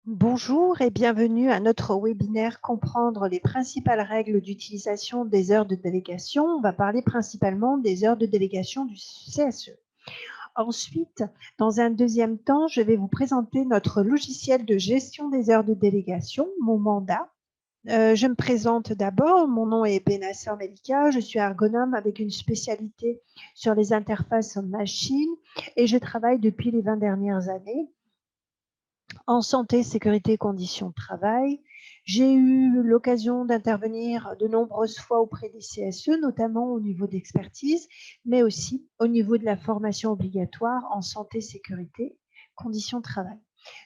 Bonjour et bienvenue à notre webinaire Comprendre les principales règles d'utilisation des heures de délégation. On va parler principalement des heures de délégation du CSE. Ensuite, dans un deuxième temps, je vais vous présenter notre logiciel de gestion des heures de délégation, mon mandat. Je me présente d'abord, mon nom est Benasser Melika, je suis ergonome avec une spécialité sur les interfaces machines et je travaille depuis les 20 dernières années en santé, sécurité et conditions de travail. J'ai eu l'occasion d'intervenir de nombreuses fois auprès des CSE, notamment au niveau d'expertise, mais aussi au niveau de la formation obligatoire en santé, sécurité, conditions de travail.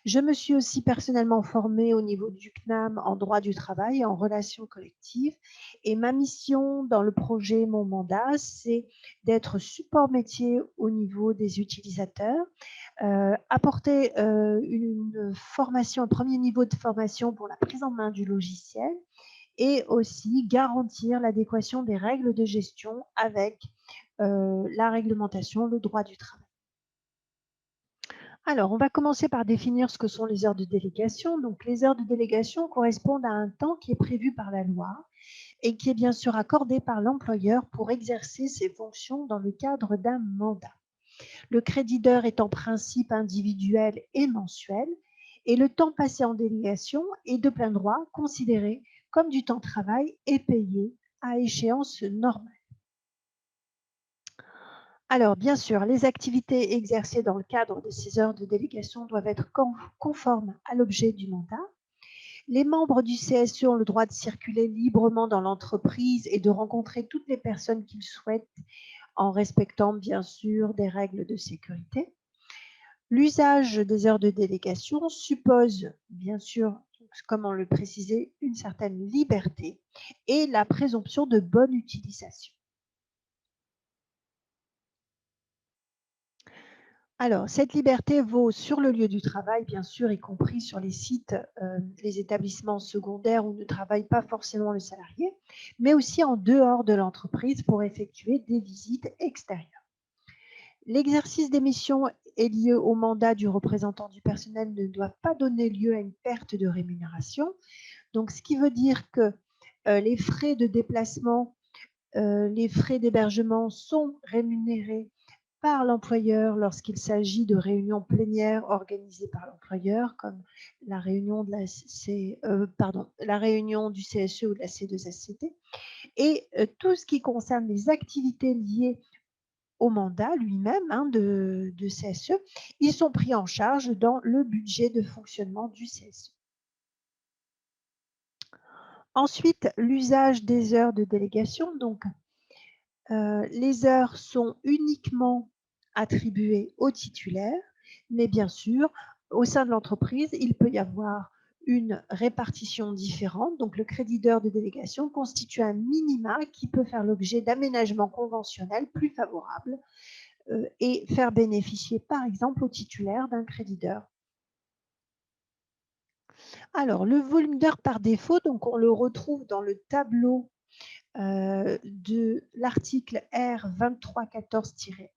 Je me suis aussi personnellement formée au niveau du CNAM en droit du travail et en relations collectives. Et ma mission dans le projet Mon Mandat, c'est d'être support métier au niveau des utilisateurs, apporter une formation, un premier niveau de formation pour la prise en main du logiciel et aussi garantir l'adéquation des règles de gestion avec la réglementation, le droit du travail. Alors, on va commencer par définir ce que sont les heures de délégation. Donc, les heures de délégation correspondent à un temps qui est prévu par la loi et qui est bien sûr accordé par l'employeur pour exercer ses fonctions dans le cadre d'un mandat. Le crédit d'heures est en principe individuel et mensuel, et le temps passé en délégation est de plein droit considéré comme du temps de travail et payé à échéance normale. Alors, bien sûr, les activités exercées dans le cadre de ces heures de délégation doivent être conformes à l'objet du mandat. Les membres du CSE ont le droit de circuler librement dans l'entreprise et de rencontrer toutes les personnes qu'ils souhaitent en respectant bien sûr des règles de sécurité. L'usage des heures de délégation suppose, bien sûr, comme on le précisait, une certaine liberté et la présomption de bonne utilisation. Alors, cette liberté vaut sur le lieu du travail, bien sûr, y compris sur les sites, les établissements secondaires où ne travaille pas forcément le salarié, mais aussi en dehors de l'entreprise pour effectuer des visites extérieures. L'exercice des missions est lié au mandat du représentant du personnel ne doit pas donner lieu à une perte de rémunération. Donc, ce qui veut dire que les frais de déplacement, les frais d'hébergement sont rémunérés par l'employeur lorsqu'il s'agit de réunions plénières organisées par l'employeur, comme la réunion, la réunion du CSE ou de la C2SCT. Et tout ce qui concerne les activités liées au mandat lui-même de CSE, ils sont pris en charge dans le budget de fonctionnement du CSE. Ensuite, l'usage des heures de délégation. Donc, les heures sont uniquement attribuées aux titulaires, mais bien sûr, au sein de l'entreprise, il peut y avoir une répartition différente. Donc, le crédit d'heures de délégation constitue un minima qui peut faire l'objet d'aménagements conventionnels plus favorables et faire bénéficier, par exemple, aux titulaires d'un crédit d'heures. Alors, le volume d'heures par défaut, donc on le retrouve dans le tableau de l'article R 2314-1.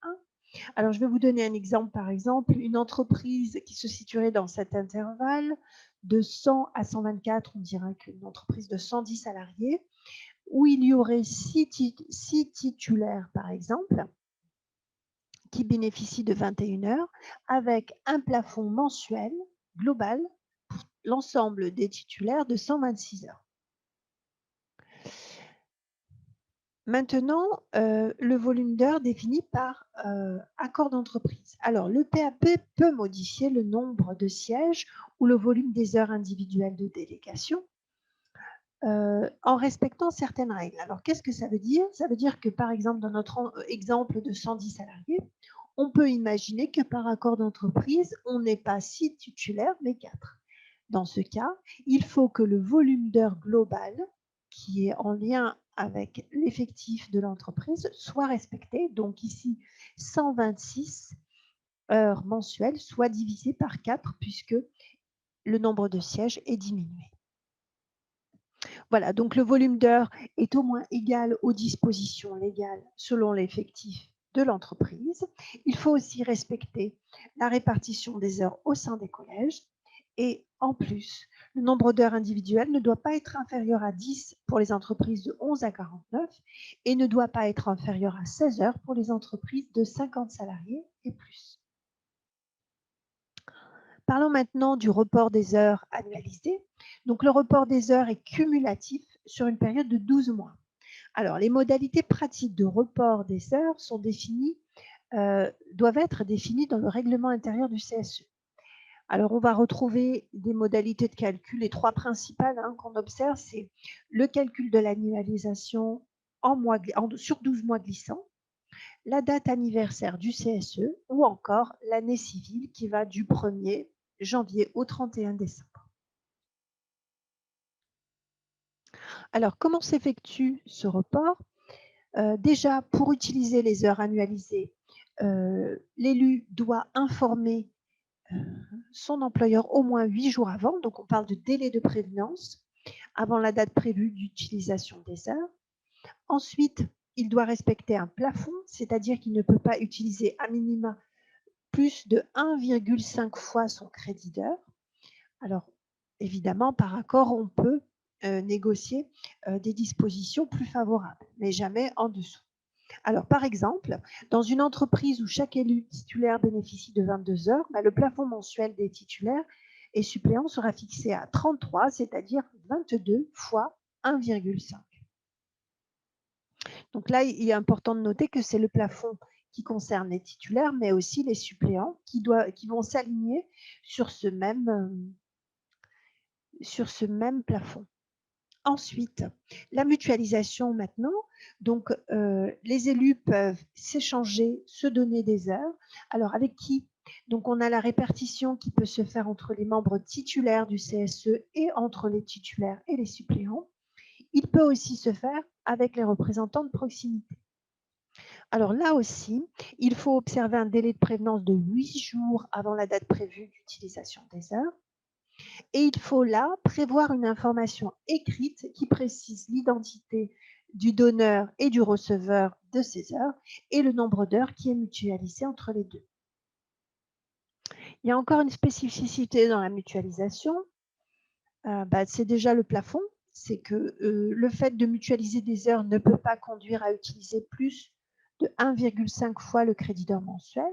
Alors, je vais vous donner un exemple, par exemple, une entreprise qui se situerait dans cet intervalle de 100 à 124, on dirait qu'une entreprise de 110 salariés, où il y aurait 6 titulaires, par exemple, qui bénéficient de 21 heures, avec un plafond mensuel global pour l'ensemble des titulaires de 126 heures. Maintenant, le volume d'heures défini par accord d'entreprise. Alors, le PAP peut modifier le nombre de sièges ou le volume des heures individuelles de délégation en respectant certaines règles. Alors, qu'est-ce que ça veut dire? Ça veut dire que, par exemple, dans notre exemple de 110 salariés, on peut imaginer que par accord d'entreprise, on n'est pas 6 titulaires, mais 4. Dans ce cas, il faut que le volume d'heures global, qui est en lien avec l'effectif de l'entreprise, soit respecté. Donc ici, 126 heures mensuelles soit divisé par 4 puisque le nombre de sièges est diminué. Voilà, donc le volume d'heures est au moins égal aux dispositions légales selon l'effectif de l'entreprise. Il faut aussi respecter la répartition des heures au sein des collèges Et en plus, le nombre d'heures individuelles ne doit pas être inférieur à 10 pour les entreprises de 11 à 49 et ne doit pas être inférieur à 16 heures pour les entreprises de 50 salariés et plus. Parlons maintenant du report des heures annualisées. Donc, le report des heures est cumulatif sur une période de 12 mois. Alors, les modalités pratiques de report des heures sont définies, doivent être définies dans le règlement intérieur du CSE. Alors, on va retrouver des modalités de calcul. Les trois principales qu'on observe, c'est le calcul de l'annualisation sur 12 mois glissants, la date anniversaire du CSE ou encore l'année civile qui va du 1er janvier au 31 décembre. Alors, comment s'effectue ce report? Déjà, pour utiliser les heures annualisées, l'élu doit informer son employeur au moins 8 jours avant, donc on parle de délai de prévenance, avant la date prévue d'utilisation des heures. Ensuite, il doit respecter un plafond, c'est-à-dire qu'il ne peut pas utiliser à minima plus de 1,5 fois son crédit d'heure. Alors, évidemment, par accord, on peut négocier des dispositions plus favorables, mais jamais en dessous. Alors, par exemple, dans une entreprise où chaque élu titulaire bénéficie de 22 heures, le plafond mensuel des titulaires et suppléants sera fixé à 33, c'est-à-dire 22 fois 1,5. Donc là, il est important de noter que c'est le plafond qui concerne les titulaires, mais aussi les suppléants qui vont s'aligner sur ce même plafond. Ensuite, la mutualisation maintenant. Donc, les élus peuvent s'échanger, se donner des heures. Alors, avec qui? Donc, on a la répartition qui peut se faire entre les membres titulaires du CSE et entre les titulaires et les suppléants. Il peut aussi se faire avec les représentants de proximité. Alors là aussi, il faut observer un délai de prévenance de 8 jours avant la date prévue d'utilisation des heures. Et il faut là prévoir une information écrite qui précise l'identité du donneur et du receveur de ces heures et le nombre d'heures qui est mutualisé entre les deux. Il y a encore une spécificité dans la mutualisation, c'est déjà le plafond, c'est que le fait de mutualiser des heures ne peut pas conduire à utiliser plus de 1,5 fois le crédit d'heure mensuel.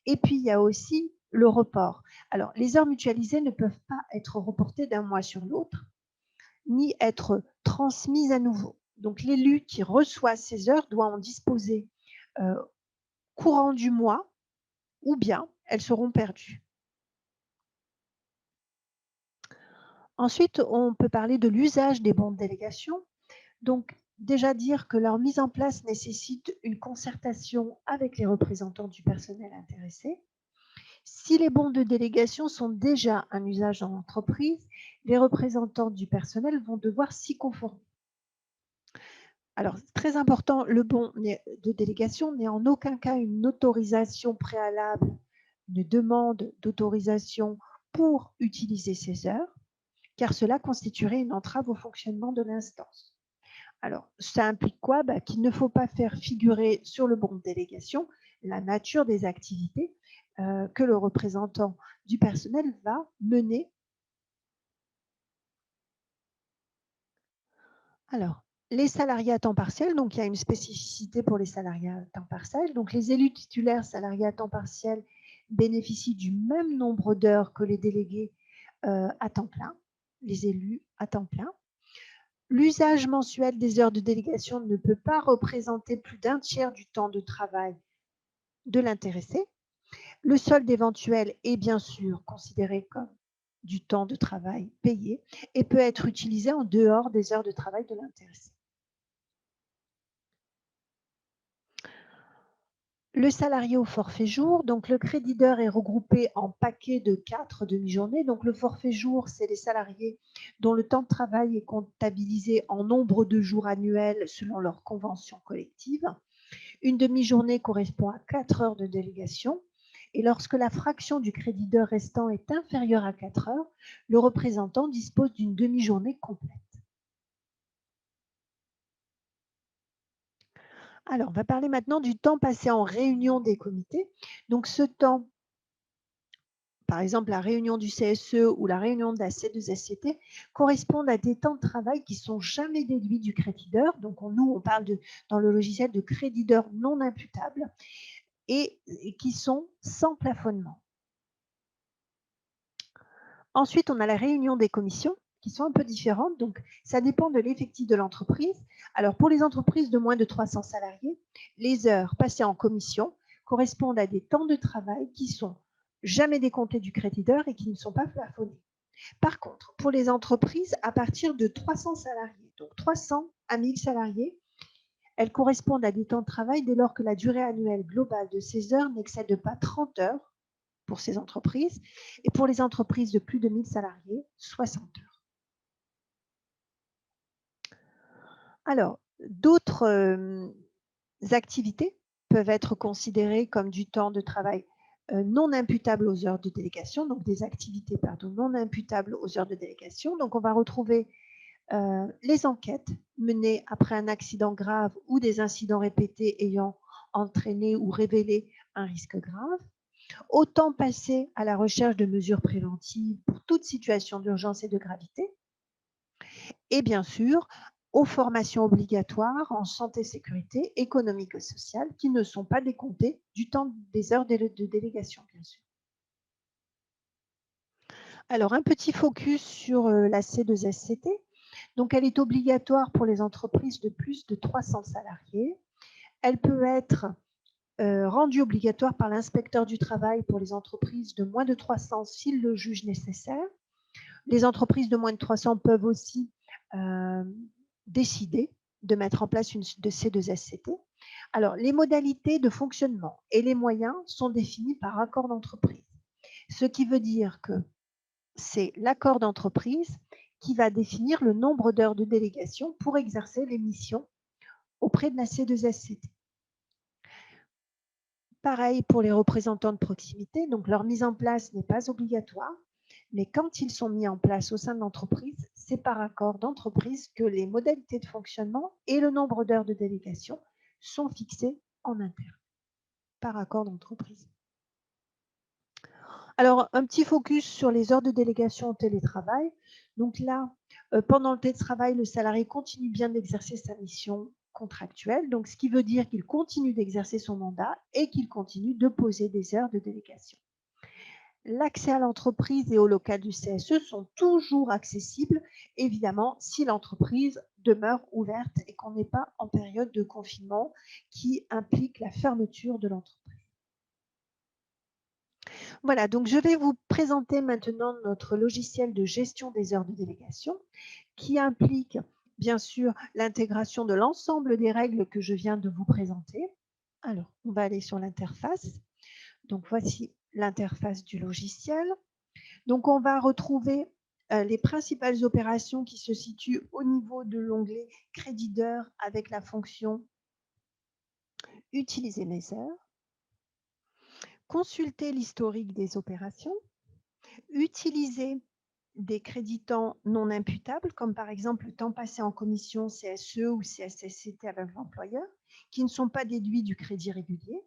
Et puis, il y a aussi le report. Alors, les heures mutualisées ne peuvent pas être reportées d'un mois sur l'autre, ni être transmises à nouveau. Donc, l'élu qui reçoit ces heures doit en disposer courant du mois, ou bien elles seront perdues. Ensuite, on peut parler de l'usage des bons de délégation. Donc, déjà dire que leur mise en place nécessite une concertation avec les représentants du personnel intéressé. Si les bons de délégation sont déjà un usage dans l'entreprise, les représentants du personnel vont devoir s'y conformer. Alors, très important, le bon de délégation n'est en aucun cas une autorisation préalable, une demande d'autorisation pour utiliser ces heures, car cela constituerait une entrave au fonctionnement de l'instance. Alors, ça implique quoi? Qu'il ne faut pas faire figurer sur le bon de délégation la nature des activités que le représentant du personnel va mener. Alors, les salariés à temps partiel, donc il y a une spécificité pour les salariés à temps partiel. Donc, les élus titulaires salariés à temps partiel bénéficient du même nombre d'heures que les délégués à temps plein, les élus à temps plein. L'usage mensuel des heures de délégation ne peut pas représenter plus d'un tiers du temps de travail de l'intéressé. Le solde éventuel est bien sûr considéré comme du temps de travail payé et peut être utilisé en dehors des heures de travail de l'intéressé. Le salarié au forfait jour, donc le crédit d'heure est regroupé en paquets de 4 demi-journées. Donc le forfait jour, c'est les salariés dont le temps de travail est comptabilisé en nombre de jours annuels selon leur convention collective. Une demi-journée correspond à 4 heures de délégation. Et lorsque la fraction du crédit d'heure restant est inférieure à 4 heures, le représentant dispose d'une demi-journée complète. Alors, on va parler maintenant du temps passé en réunion des comités. Donc, ce temps par exemple la réunion du CSE ou la réunion de la C2SCT, correspondent à des temps de travail qui ne sont jamais déduits du crédit d'heure. Donc nous, on parle dans le logiciel de crédit d'heure non imputable et qui sont sans plafonnement. Ensuite, on a la réunion des commissions qui sont un peu différentes. Donc, ça dépend de l'effectif de l'entreprise. Alors, pour les entreprises de moins de 300 salariés, les heures passées en commission correspondent à des temps de travail qui sont jamais décomptés du crédit d'heure et qui ne sont pas plafonnés. Par contre, pour les entreprises à partir de 300 salariés, donc 300 à 1000 salariés, elles correspondent à des temps de travail dès lors que la durée annuelle globale de ces heures n'excède pas 30 heures pour ces entreprises, et pour les entreprises de plus de 1000 salariés, 60 heures. Alors, d'autres activités peuvent être considérées comme du temps de travail non imputable aux heures de délégation, donc des activités non imputables aux heures de délégation. Donc, on va retrouver les enquêtes menées après un accident grave ou des incidents répétés ayant entraîné ou révélé un risque grave, au temps passé à la recherche de mesures préventives pour toute situation d'urgence et de gravité, et bien sûr aux formations obligatoires en santé et sécurité économique et sociale qui ne sont pas décomptées du temps des heures de délégation, bien sûr. Alors, un petit focus sur la C2SCT. Donc, elle est obligatoire pour les entreprises de plus de 300 salariés. Elle peut être rendue obligatoire par l'inspecteur du travail pour les entreprises de moins de 300 s'il le juge nécessaire. Les entreprises de moins de 300 peuvent aussi décider de mettre en place une de ces deux SCT. Alors, les modalités de fonctionnement et les moyens sont définis par accord d'entreprise. Ce qui veut dire que c'est l'accord d'entreprise qui va définir le nombre d'heures de délégation pour exercer les missions auprès de la C2SCT. Pareil pour les représentants de proximité, donc leur mise en place n'est pas obligatoire, mais quand ils sont mis en place au sein de l'entreprise, c'est par accord d'entreprise que les modalités de fonctionnement et le nombre d'heures de délégation sont fixés en interne, par accord d'entreprise. Alors, un petit focus sur les heures de délégation au télétravail. Donc là, pendant le télétravail, le salarié continue bien d'exercer sa mission contractuelle, donc ce qui veut dire qu'il continue d'exercer son mandat et qu'il continue de poser des heures de délégation. L'accès à l'entreprise et au local du CSE sont toujours accessibles, évidemment, si l'entreprise demeure ouverte et qu'on n'est pas en période de confinement qui implique la fermeture de l'entreprise. Voilà, donc je vais vous présenter maintenant notre logiciel de gestion des heures de délégation qui implique bien sûr l'intégration de l'ensemble des règles que je viens de vous présenter. Alors, on va aller sur l'interface. Donc, voici l'interface du logiciel. Donc, on va retrouver les principales opérations qui se situent au niveau de l'onglet crédit d'heures avec la fonction utiliser mes heures, consulter l'historique des opérations, utiliser des crédits temps non imputables, comme par exemple le temps passé en commission CSE ou CSSCT avec l'employeur, qui ne sont pas déduits du crédit régulier,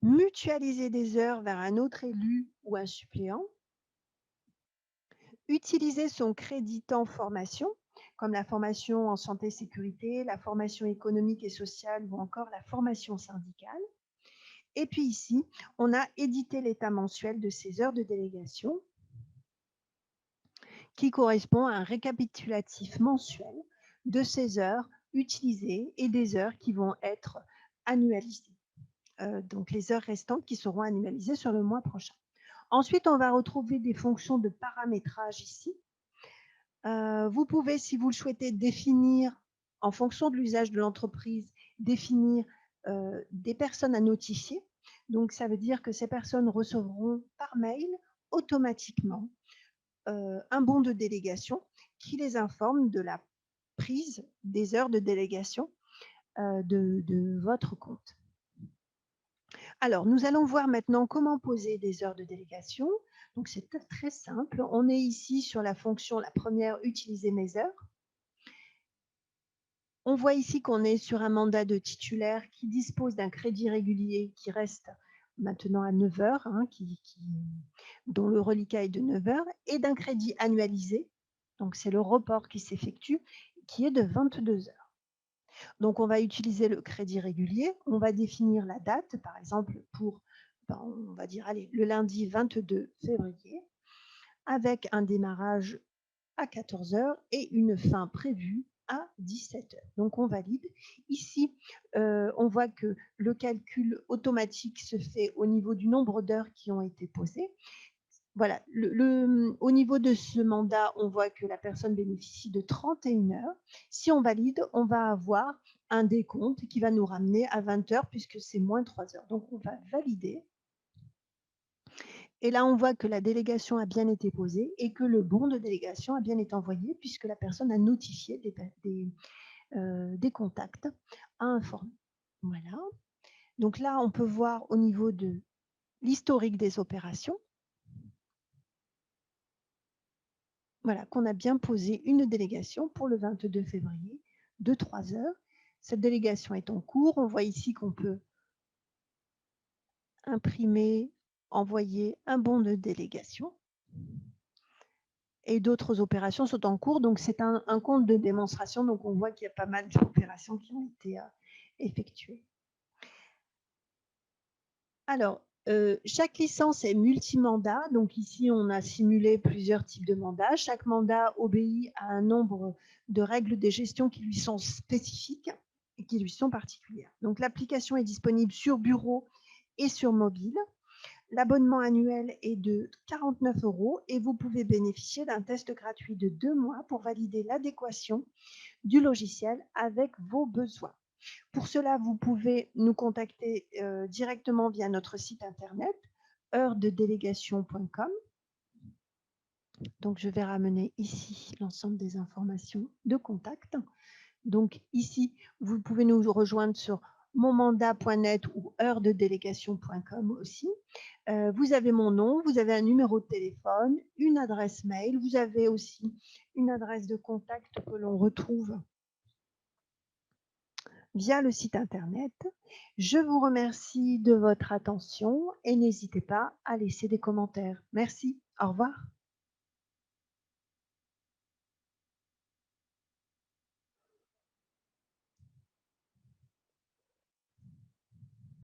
mutualiser des heures vers un autre élu ou un suppléant, utiliser son crédit temps formation, comme la formation en santé et sécurité, la formation économique et sociale ou encore la formation syndicale. Et puis ici, on a édité l'état mensuel de ces heures de délégation qui correspond à un récapitulatif mensuel de ces heures utilisées et des heures qui vont être annualisées. Donc les heures restantes qui seront annualisées sur le mois prochain. Ensuite, on va retrouver des fonctions de paramétrage ici. Vous pouvez, si vous le souhaitez, définir, en fonction de l'usage de l'entreprise, définir des personnes à notifier. Donc, ça veut dire que ces personnes recevront par mail automatiquement un bon de délégation qui les informe de la prise des heures de délégation de votre compte. Alors, nous allons voir maintenant comment poser des heures de délégation. Donc, c'est très simple. On est ici sur la fonction, la première, utiliser mes heures. On voit ici qu'on est sur un mandat de titulaire qui dispose d'un crédit régulier qui reste maintenant à 9 heures, hein, dont le reliquat est de 9 heures, et d'un crédit annualisé, donc c'est le report qui s'effectue, qui est de 22 heures. Donc on va utiliser le crédit régulier, on va définir la date, par exemple pour, on va dire, allez, le lundi 22 février, avec un démarrage à 14 heures et une fin prévue à 17 heures. Donc on valide. Ici, on voit que le calcul automatique se fait au niveau du nombre d'heures qui ont été posées. Voilà, au niveau de ce mandat, on voit que la personne bénéficie de 31 heures. Si on valide, on va avoir un décompte qui va nous ramener à 20 heures puisque c'est moins 3 heures. Donc on va valider. Et là, on voit que la délégation a bien été posée et que le bon de délégation a bien été envoyé puisque la personne a notifié des contacts à informer. Voilà. Donc là, on peut voir au niveau de l'historique des opérations, voilà, qu'on a bien posé une délégation pour le 22 février de 3 heures. Cette délégation est en cours. On voit ici qu'on peut imprimer, envoyer un bon de délégation. Et d'autres opérations sont en cours. Donc, c'est un compte de démonstration. Donc, on voit qu'il y a pas mal d'opérations qui ont été effectuées. Alors, chaque licence est multimandat. Donc, ici, on a simulé plusieurs types de mandats. Chaque mandat obéit à un nombre de règles de gestion qui lui sont spécifiques et qui lui sont particulières. Donc, l'application est disponible sur bureau et sur mobile. L'abonnement annuel est de 49 € et vous pouvez bénéficier d'un test gratuit de 2 mois pour valider l'adéquation du logiciel avec vos besoins. Pour cela, vous pouvez nous contacter directement via notre site internet heuresdedélégation.com. Donc, je vais ramener ici l'ensemble des informations de contact. Donc, ici, vous pouvez nous rejoindre sur monmandat.net ou heuresdedélégation.com aussi. Vous avez mon nom, vous avez un numéro de téléphone, une adresse mail, vous avez aussi une adresse de contact que l'on retrouve via le site internet. Je vous remercie de votre attention et n'hésitez pas à laisser des commentaires. Merci, au revoir.